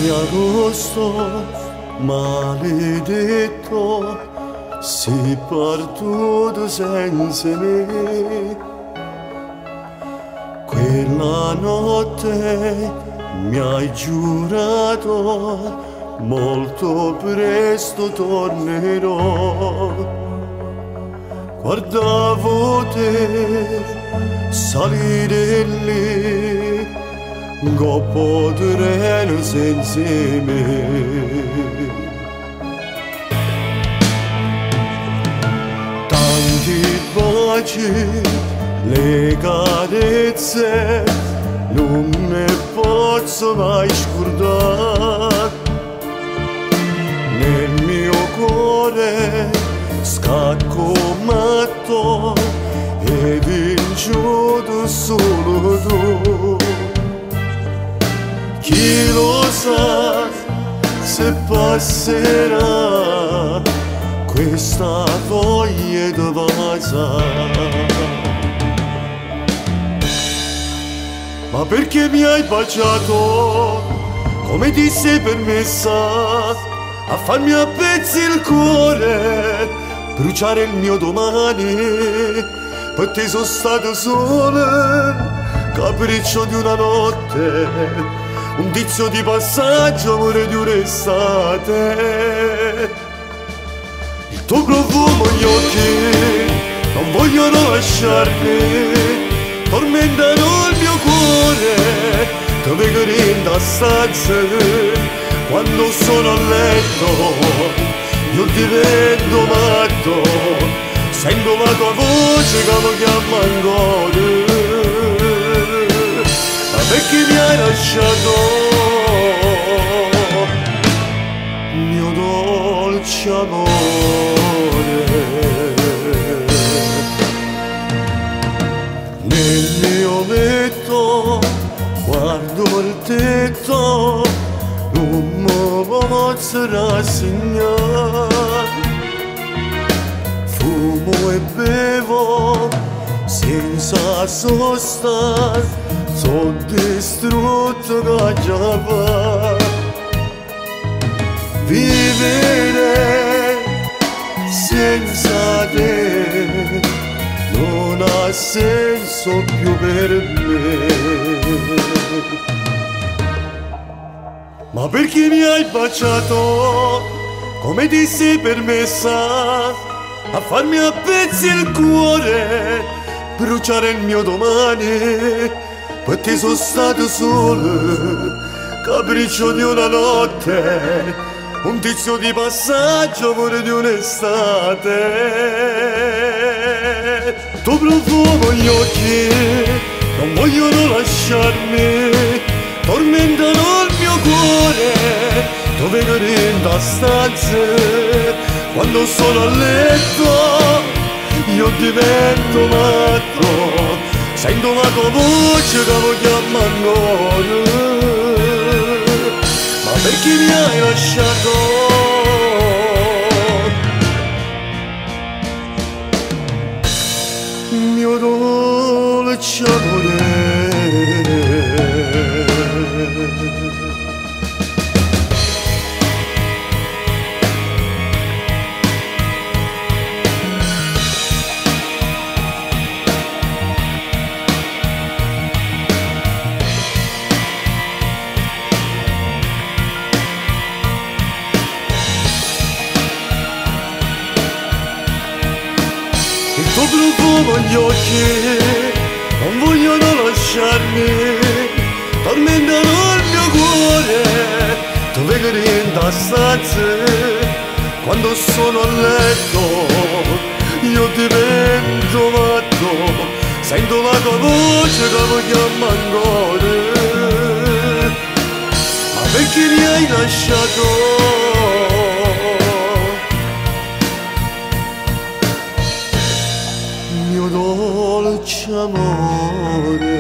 di agosto maledetto, sei partito senza me. Quella notte mi hai giurato molto presto tornerò. Guardavo te salire lì, coppo treno senza me. Tanti baci, le carezze, non ne posso mai scordare. Nel mio cuore scacco matto e vincio solo tu. Chi lo sa se passerà questa voglia di vasa. Ma perché mi hai baciato come ti sei permessa a farmi a pezzi il cuore, bruciare il mio domani? Per te sono stato solo capriccio di una notte, un tizio di passaggio, amore di un'estate. Il tuo profumo, gli occhi non vogliono lasciarmi, tormentano il mio cuore, ti vedo in da stanza. Quando sono a letto io divento matto, sento la tua voce che mi chiama ancora. Ma perché mi hai lasciato, mio dolce amore? Nel mio letto guardo il tetto, non mi posso rassegnare. Fumo e bevo senza sosta, sono distrutto da già va. Vivere senza te non ha senso più per me. Ma perché mi hai baciato come ti sei permessa a farmi a pezzi il cuore, bruciare il mio domani? Per te sono stato solo capriccio di una notte, un tizio di passaggio, amore di un'estate. Tuo profumo, gli occhi non vogliono lasciarmi, tormentano il mio cuore, dove in da stanze. Quando sono a letto io divento matto, sento la tua voce che mi chiama ancora. Ma perché mi hai lasciato, mio dolce amore? Il tuo profumo, gli occhi non vogliono lasciarmi, tormentano il mio cuore, dove in da stanze. Quando sono a letto io divento matto, sento la tua voce che mi chiama ancora. Ma perché mi hai lasciato, mio dolce amore?